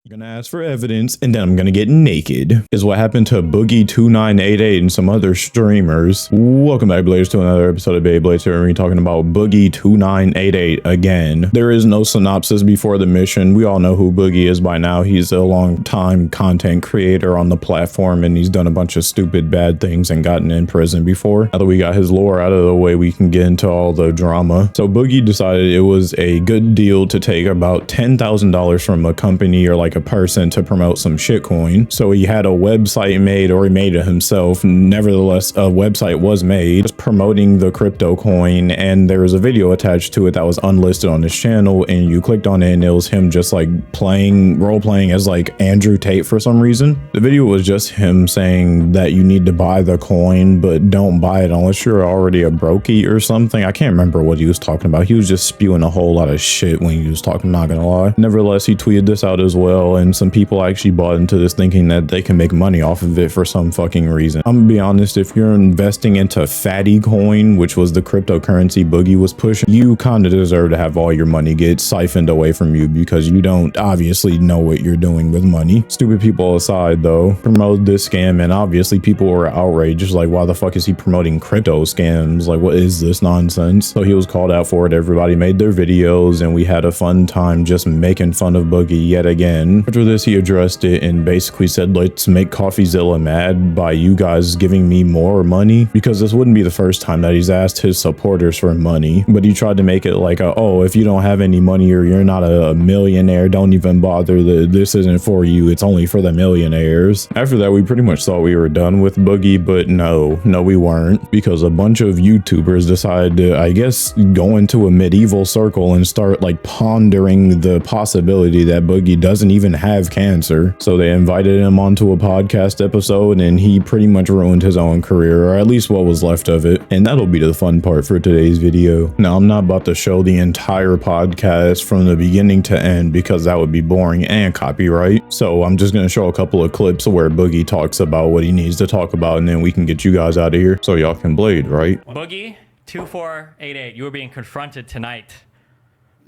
I'm gonna ask for evidence and then I'm gonna get naked is what happened to Boogie 2988 and some other streamers. Welcome back, Bladers, to another episode of Beyblades here. We're talking about Boogie 2988 again. There is no synopsis before the mission. We all know who Boogie is by now. He's a long time content creator on the platform and he's done a bunch of stupid bad things and gotten in prison before. Now that we got his lore out of the way, we can get into all the drama. So Boogie decided it was a good deal to take about $10,000 from a company or like a person to promote some shitcoin. So he had a website made, or he made it himself. Nevertheless, a website was made just promoting the crypto coin, and there was a video attached to it that was unlisted on his channel, and you clicked on it and it was him just like role playing as like Andrew Tate for some reason. The video was just him saying that you need to buy the coin, but don't buy it unless you're already a brokey or something. I can't remember what he was talking about. He was just spewing a whole lot of shit when he was talking, not gonna lie. Nevertheless, he tweeted this out as well, and some people actually bought into this thinking that they can make money off of it for some fucking reason. I'm gonna be honest, if you're investing into Fatty Coin, which was the cryptocurrency Boogie was pushing, you kind of deserve to have all your money get siphoned away from you because you don't obviously know what you're doing with money. Stupid people aside though, promoted this scam, and obviously people were outraged, just like, why the fuck is he promoting crypto scams? Like, what is this nonsense? So he was called out for it. Everybody made their videos and we had a fun time just making fun of Boogie yet again. After this, he addressed it and basically said, let's make CoffeeZilla mad by you guys giving me more money, because this wouldn't be the first time that he's asked his supporters for money. But he tried to make it like, oh, if you don't have any money or you're not a millionaire, don't even bother. This isn't for you. It's only for the millionaires. After that, we pretty much thought we were done with Boogie, but no, we weren't, because a bunch of YouTubers decided to, I guess, go into a medieval circle and start like pondering the possibility that Boogie doesn't even have cancer. So they invited him onto a podcast episode and he pretty much ruined his own career, or at least what was left of it. And that'll be the fun part for today's video. Now, I'm not about to show the entire podcast from the beginning to end because that would be boring and copyright. So I'm just going to show a couple of clips where Boogie talks about what he needs to talk about, and then we can get you guys out of here so y'all can blade, right? Boogie 2488, you are being confronted tonight.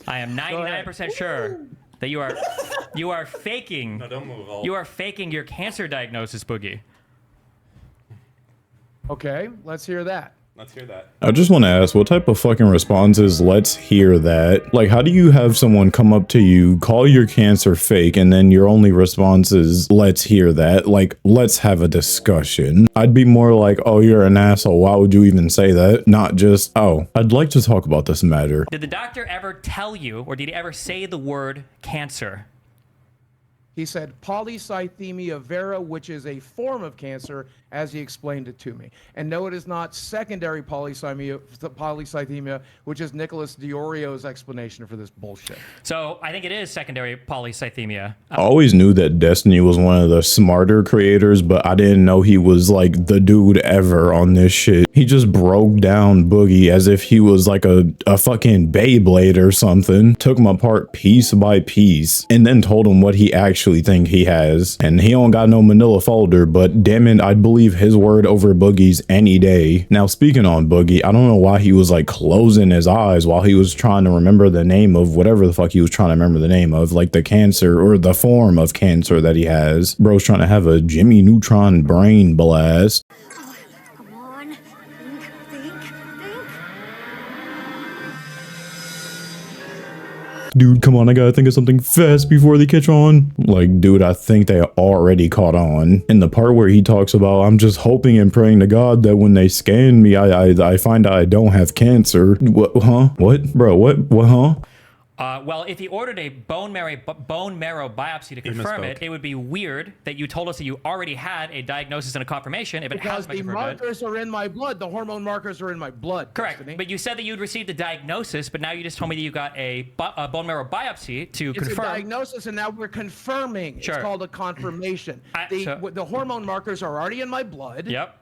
I am 99% sure that you are faking. No, don't move. You are faking your cancer diagnosis, Boogie. Okay, let's hear that. Let's hear that. I just want to ask, what type of fucking response is let's hear that? Like, how do you have someone come up to you, call your cancer fake, and then your only response is let's hear that? Like, let's have a discussion. I'd be more like, oh, you're an asshole. Why would you even say that? Not just, oh, I'd like to talk about this matter. Did the doctor ever tell you, or did he ever say the word cancer? He said polycythemia vera, which is a form of cancer, as he explained it to me. And no, it is not secondary polycythemia, which is Nicholas Diorio's explanation for this bullshit. So I think it is secondary polycythemia. I always knew that Destiny was one of the smarter creators, but I didn't know he was like the dude ever on this shit. He just broke down Boogie as if he was like a fucking Beyblade or something, took him apart piece by piece, and then told him what he actually think he has. And he don't got no manila folder, but damn it, I'd believe his word over Boogie's any day. Now, speaking on Boogie, I don't know why he was like closing his eyes while he was trying to remember the name of whatever the fuck he was trying to remember the name of, like the cancer or the form of cancer that he has. Bro's trying to have a Jimmy Neutron brain blast. Come on, think. Dude, come on, I gotta think of something fast before they catch on. Like, dude, I think they already caught on. In the part where he talks about, I'm just hoping and praying to God that when they scan me, I find out I don't have cancer. What, huh? What? Bro, what, huh? Well, if he ordered a bone marrow biopsy to confirm it, it would be weird that you told us that you already had a diagnosis and a confirmation if it has been confirmed. Because the markers are in my blood. The hormone markers are in my blood. Correct. Destiny. But you said that you'd received a diagnosis, but now you just told me that you got a bone marrow biopsy to confirm. It's a diagnosis, and now we're confirming. Sure. It's called a confirmation. The hormone markers are already in my blood. Yep.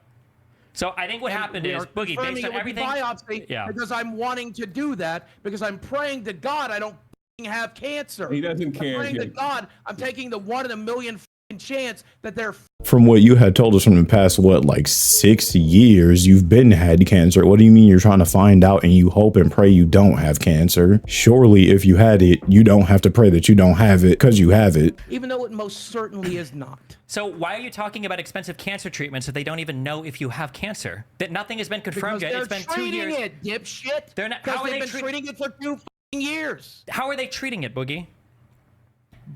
So I think what happened is, Boogie, based on everything... biopsy because I'm wanting to do that, because I'm praying to God I don't have cancer. He doesn't care. I'm praying to God I'm taking the 1 in a million chance that they're From what you had told us from the past, what, like 6 years, you've been had cancer. What do you mean you're trying to find out and you hope and pray you don't have cancer? Surely if you had it, you don't have to pray that you don't have it because you have it. even though it most certainly is not. So why are you talking about expensive cancer treatments if they don't even know if you have cancer? That nothing has been confirmed yet. It's been 2 years. Treating it, dipshit. They're not. Because How are they've they been treating it for 2 years. How are they treating it, Boogie?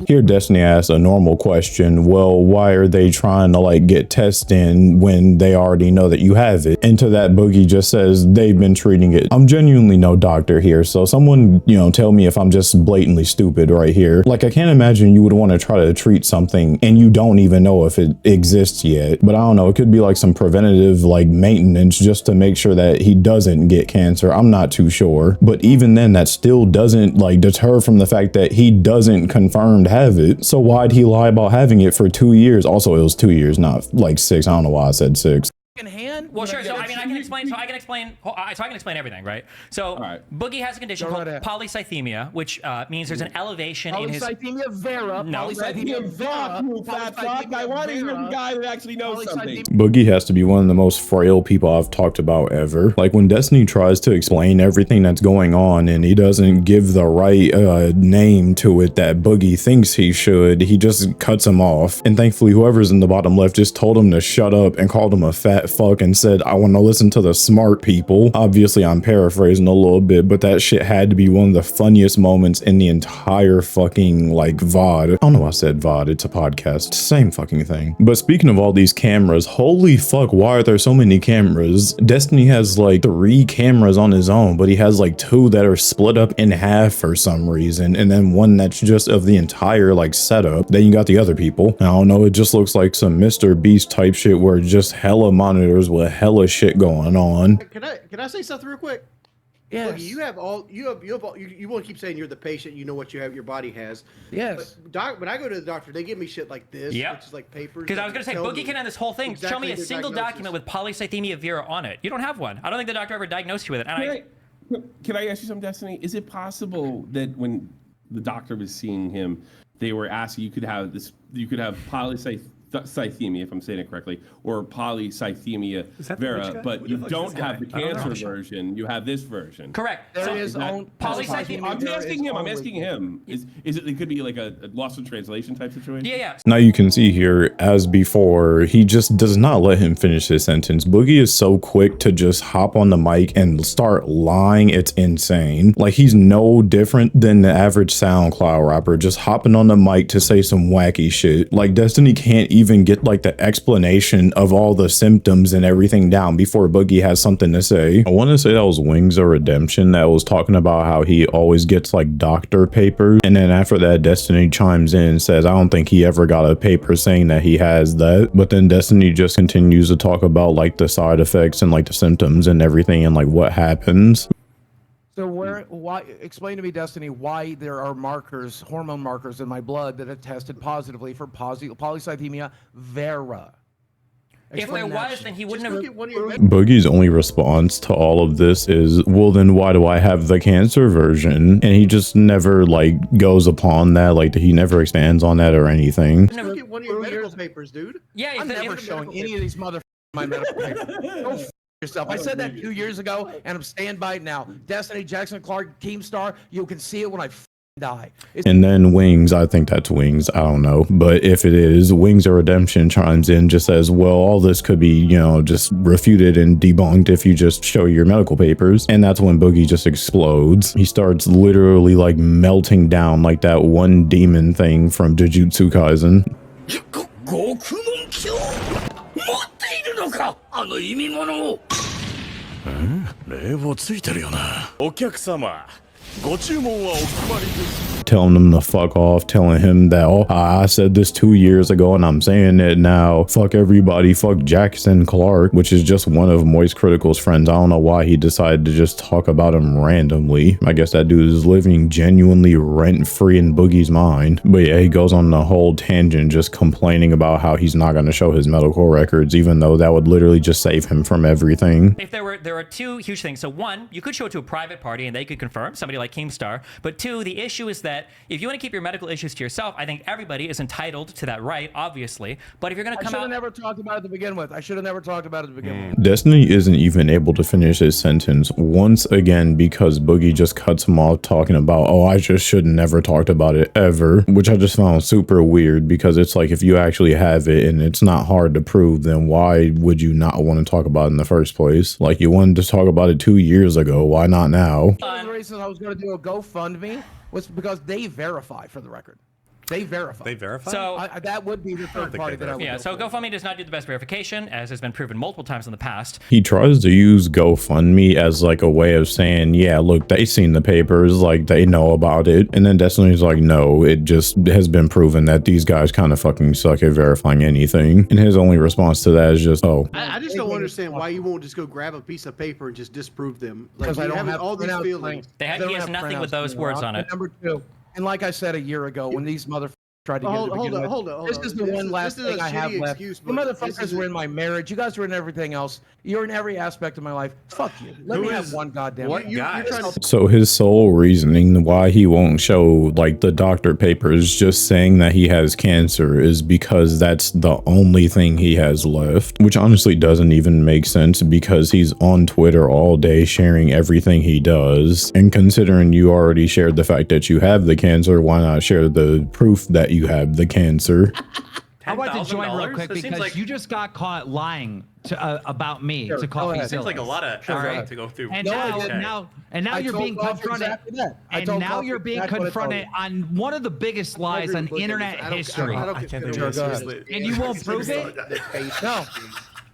Here, Destiny asked a normal question. Well, why are they trying to like get tests in when they already know that you have it? And to that, Boogie just says they've been treating it. I'm genuinely no doctor here, so someone, tell me if I'm just blatantly stupid right here. Like, I can't imagine you would want to try to treat something and you don't even know if it exists yet. But I don't know, it could be like some preventative like maintenance just to make sure that he doesn't get cancer. I'm not too sure. But even then, that still doesn't like deter from the fact that he doesn't confirm have it. So why'd he lie about having it for 2 years? Also, it was 2 years, not like 6. I don't know why I said 6. Hand? Well, sure. So I mean, I can explain. So I can explain everything, right? So Boogie has a condition called polycythemia, which means there's an elevation in his. Polycythemia vera. No. Polycythemia vera. You fat fuck. I want to hear a guy that actually knows something. Boogie has to be one of the most frail people I've talked about ever. Like when Destiny tries to explain everything that's going on and he doesn't give the right name to it that Boogie thinks he should, he just cuts him off. And thankfully, whoever's in the bottom left just told him to shut up and called him a fat fuck and said, I want to listen to the smart people. Obviously, I'm paraphrasing a little bit, but that shit had to be one of the funniest moments in the entire fucking like VOD. I don't know why I said VOD, it's a podcast. Same fucking thing. But speaking of all these cameras, holy fuck, why are there so many cameras? Destiny has like 3 cameras on his own, but he has like 2 that are split up in half for some reason, and then one that's just of the entire like setup. Then you got the other people. I don't know, it just looks like some Mr. Beast type shit where just hella monitors with hella shit going on. Can I say something real quick? Yes. Look, you want to keep saying you're the patient, you know what your body has. Yes. But when I go to the doctor, they give me shit like this, Yep. which is like papers. Because I was going to say, Boogie can end this whole thing. Exactly Show me a their single diagnosis. document with polycythemia vera on it. You don't have one. I don't think the doctor ever diagnosed you with it. And Can I ask you something, Destiny? Is it possible that when the doctor was seeing him, they were asking you could have polycythemia, if I'm saying it correctly, or polycythemia vera, but you don't have the cancer version. You have this version. Correct. There So is own polycythemia. I'm asking him. Is it could be like a lost in translation type situation? Yeah. Now you can see here, as before, he just does not let him finish his sentence. Boogie is so quick to just hop on the mic and start lying, it's insane. Like he's no different than the average SoundCloud rapper, just hopping on the mic to say some wacky shit. Like Destiny can't even get like the explanation of all the symptoms and everything down before Boogie has something to say. I want to say that was Wings of Redemption that was talking about how he always gets like doctor papers, and then after that Destiny chimes in and says I don't think he ever got a paper saying that he has that. But then Destiny just continues to talk about like the side effects and like the symptoms and everything and like what happens. So why explain to me, Destiny, why there are markers, hormone markers in my blood that have tested positively for polycythemia vera? If there was, then he wouldn't have. Boogie's only response to all of this is, well, then why do I have the cancer version? And he just never like goes upon that, like he never expands on that or anything. Look at one of your medical papers, dude. Yeah, I'm never showing any of these motherfuckers my medical papers. Go f yourself. I said that 2 years ago, and I'm standing by it now. Destiny, Jackson Clark, Keemstar, you can see it when I die. And then Wings, I think that's Wings, I don't know, but if it is, Wings of Redemption chimes in, just says, well, all this could be, just refuted and debunked if you just show your medical papers. And that's when Boogie just explodes. He starts literally like melting down like that one demon thing from Jujutsu Kaisen. 冷房ついてるよな。お客様、ご注文はお決まりです。 Telling him to fuck off, telling him that, oh, I said this 2 years ago and I'm saying it now. Fuck everybody, fuck Jackson Clark, which is just one of Moist Critical's friends. I don't know why he decided to just talk about him randomly. I guess that dude is living genuinely rent-free in Boogie's mind. But yeah, he goes on the whole tangent just complaining about how he's not going to show his medical records, even though that would literally just save him from everything. If there are 2 huge things. So one, you could show it to a private party and they could confirm, somebody like Keemstar. But 2, the issue is that that if you want to keep your medical issues to yourself, I think everybody is entitled to that right, obviously. But if you're going to I come should out... have never talked about it to begin with. I should have never talked about it to begin with. Destiny isn't even able to finish his sentence once again because Boogie just cuts him off talking about, oh, I just should never talked about it ever, which I just found super weird because it's like if you actually have it and it's not hard to prove, then why would you not want to talk about it in the first place? Like you wanted to talk about it 2 years ago, why not now? One of the reasons I was going to do a GoFundMe was because they verify, for the record. They verify. They verify? So that would be the third party that I would yeah, go so for. GoFundMe does not do the best verification, as has been proven multiple times in the past. He tries to use GoFundMe as like a way of saying, yeah, look, they seen the papers, like they know about it. And then Destiny's like, no, it just has been proven that these guys kind of fucking suck at verifying anything. And his only response to that is just, oh. I just don't understand why you won't just go grab a piece of paper and just disprove them. Like, Because I don't have all these printouts feelings. playing. He has nothing with those words on it. Number two, and like I said a year ago, when these motherfuckers tried to get it to begin with, hold on. this is the one last thing I have left. You motherfuckers were in my marriage. You guys were in everything else. You're in every aspect of my life. Fuck you. Let me have one goddamn. What guy? So his sole reasoning why he won't show like the doctor papers just saying that he has cancer is because that's the only thing he has left, which honestly doesn't even make sense because he's on Twitter all day sharing everything he does. And considering you already shared the fact that you have the cancer, why not share the proof that you have the cancer? I'd like to join real $10,000? quick That seems because like- you just got caught lying to, about me to Coffee It seems like a lot of All effort right. to go through. And No, I now, didn't. now I you're told being Coffee confronted. exactly that. I And told now Coffee you're being exactly what I told confronted on one of the biggest lies agree on with Boogie. internet I don't- history. I don't I can't consider take it this Go ahead. seriously. And you won't prove it? No,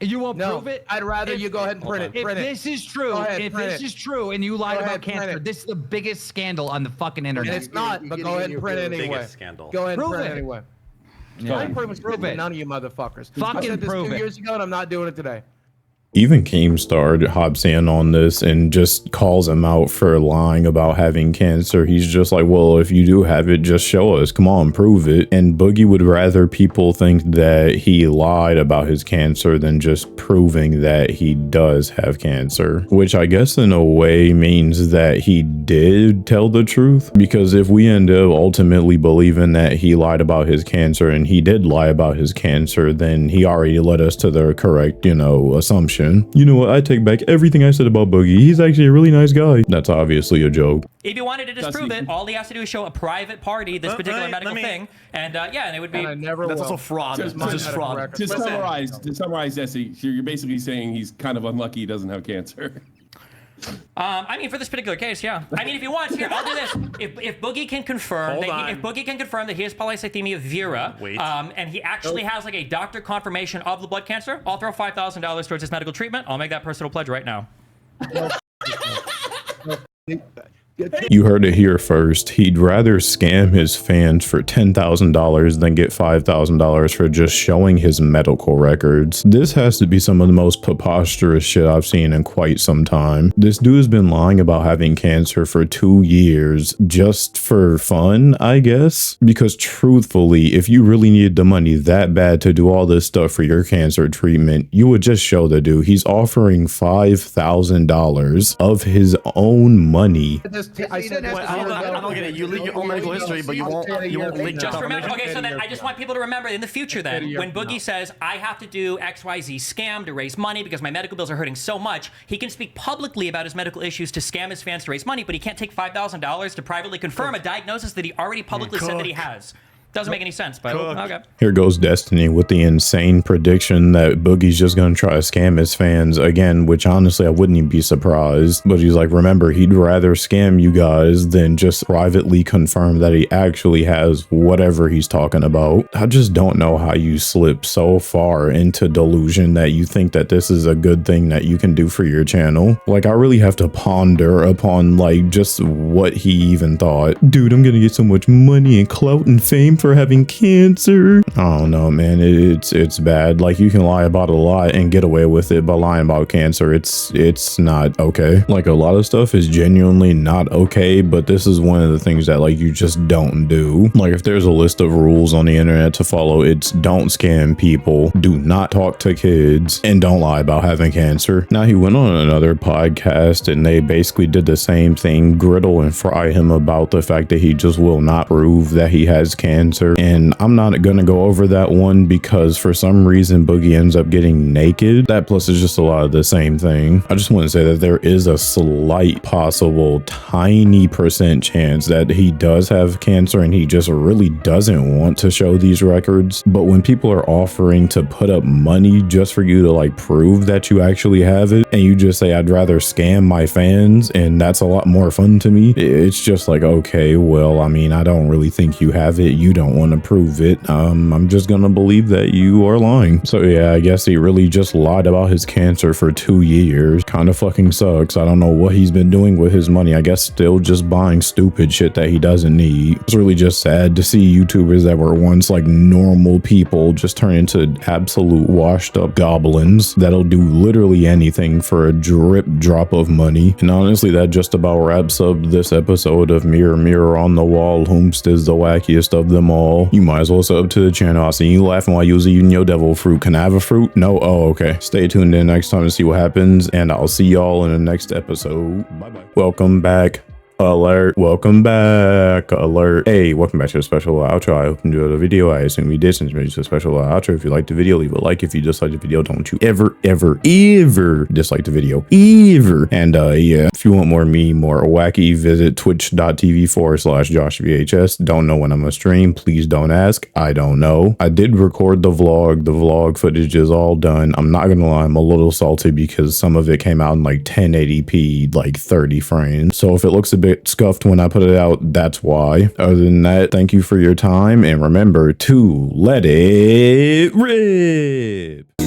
You won't no. prove it? I'd rather you go ahead and print it. If Print it. this is true, Go ahead, if print this it. is true and you lied Go about ahead, print cancer, it. this is the biggest scandal on the fucking And internet. it's not, you're but getting go ahead in and print it your anyway. biggest scandal. Go ahead and Prove print it it. anyway. Yeah. I'm pretty much Prove prove it. none of you motherfuckers. Fucking I said this prove 2 it. years ago, and I'm not doing it today. Even Keemstar hops in on this and just calls him out for lying about having cancer. He's just like, well, if you do have it, just show us. Come on, prove it. And Boogie would rather people think that he lied about his cancer than just proving that he does have cancer, which I guess in a way means that he did tell the truth. Because if we end up ultimately believing that he lied about his cancer and he did lie about his cancer, then he already led us to the correct, assumption. You know what? I take back everything I said about Boogie. He's actually a really nice guy. That's obviously a joke. If you wanted to disprove it, all he has to do is show a private party this particular medical thing, and and it would be. And I never That's will. also fraud. Just That's my just medical fraud. records. To Listen, summarize, Jesse, you're basically saying he's kind of unlucky he doesn't have cancer. I mean, for this particular case, yeah. I mean, if you want, here, I'll do this. If Boogie can confirm Hold that on. if Boogie can confirm that he has polycythemia vera, Wait. and he actually has like a doctor confirmation of the blood cancer, I'll throw $5,000 towards his medical treatment. I'll make that personal pledge right now. You heard it here first. He'd rather scam his fans for $10,000 than get $5,000 for just showing his medical records. This has to be some of the most preposterous shit I've seen in quite some time. This dude has been lying about having cancer for 2 years just for fun, I guess. Because truthfully, if you really needed the money that bad to do all this stuff for your cancer treatment, you would just show the dude. He's offering $5,000 of his own money. I said, I don't get it. You leak your own medical history, but you won't leak Just the remember, confirmation. okay, so then I just want people to remember in the future then, when Boogie says, I have to do XYZ scam to raise money because my medical bills are hurting so much, he can speak publicly about his medical issues to scam his fans to raise money, but he can't take $5,000 to privately confirm a diagnosis that he already publicly said that he has. Doesn't make any sense, but okay. Here goes Destiny with the insane prediction that Boogie's just gonna try to scam his fans again, which honestly I wouldn't even be surprised. But he's like, remember, he'd rather scam you guys than just privately confirm that he actually has whatever he's talking about. I just don't know how you slip so far into delusion that you think that this is a good thing that you can do for your channel. Like, I really have to ponder upon like just what he even thought. Dude, I'm gonna get so much money and clout and fame for having cancer. I don't know, man. It's bad. Like, you can lie about a lot and get away with it, but lying about cancer, it's not okay. Like, a lot of stuff is genuinely not okay, but this is one of the things that, like, you just don't do. Like, if there's a list of rules on the internet to follow, it's don't scam people, do not talk to kids, and don't lie about having cancer. Now, he went on another podcast and they basically did the same thing, griddle and fry him about the fact that he just will not prove that he has cancer. And I'm not gonna go over that one because for some reason Boogie ends up getting naked. That plus is just a lot of the same thing. I just want to say that there is a slight possible tiny percent chance that he does have cancer and he just really doesn't want to show these records. But when people are offering to put up money just for you to like prove that you actually have it, and you just say, I'd rather scam my fans and that's a lot more fun to me, it's just like, okay, well, I mean, I don't really think you have it. You don't want to prove it. I'm just gonna believe that you are lying. So yeah, I guess he really just lied about his cancer for 2 years. Kind of fucking sucks. I don't know what he's been doing with his money. I guess still just buying stupid shit that he doesn't need. It's really just sad to see YouTubers that were once like normal people just turn into absolute washed up goblins that'll do literally anything for a drip drop of money. And honestly, that just about wraps up this episode of Mirror Mirror on the Wall. Whomst is the wackiest of them all. You might as well sub to the channel. I seen you laughing while you was eating your devil fruit. Can I have a fruit? No? Oh, okay. Stay tuned in next time to see what happens, and I'll see y'all in the next episode. Bye bye. Welcome back. Alert. Welcome back. Alert. Hey, welcome back to a special outro. I hope you enjoyed the video. I assume you did, since it's a special outro. If you liked the video, leave a like. If you dislike the video, don't you ever dislike the video. Ever. And yeah, if you want more me, more wacky, visit twitch.tv/JoshVHS. Don't know when I'm gonna stream. Please don't ask. I don't know. I did record the vlog. The vlog footage is all done. I'm not gonna lie, I'm a little salty because some of it came out in like 1080p, like 30 frames. So if it looks a bit scuffed when I put it out, that's why. Other than that, thank you for your time, and remember to let it rip.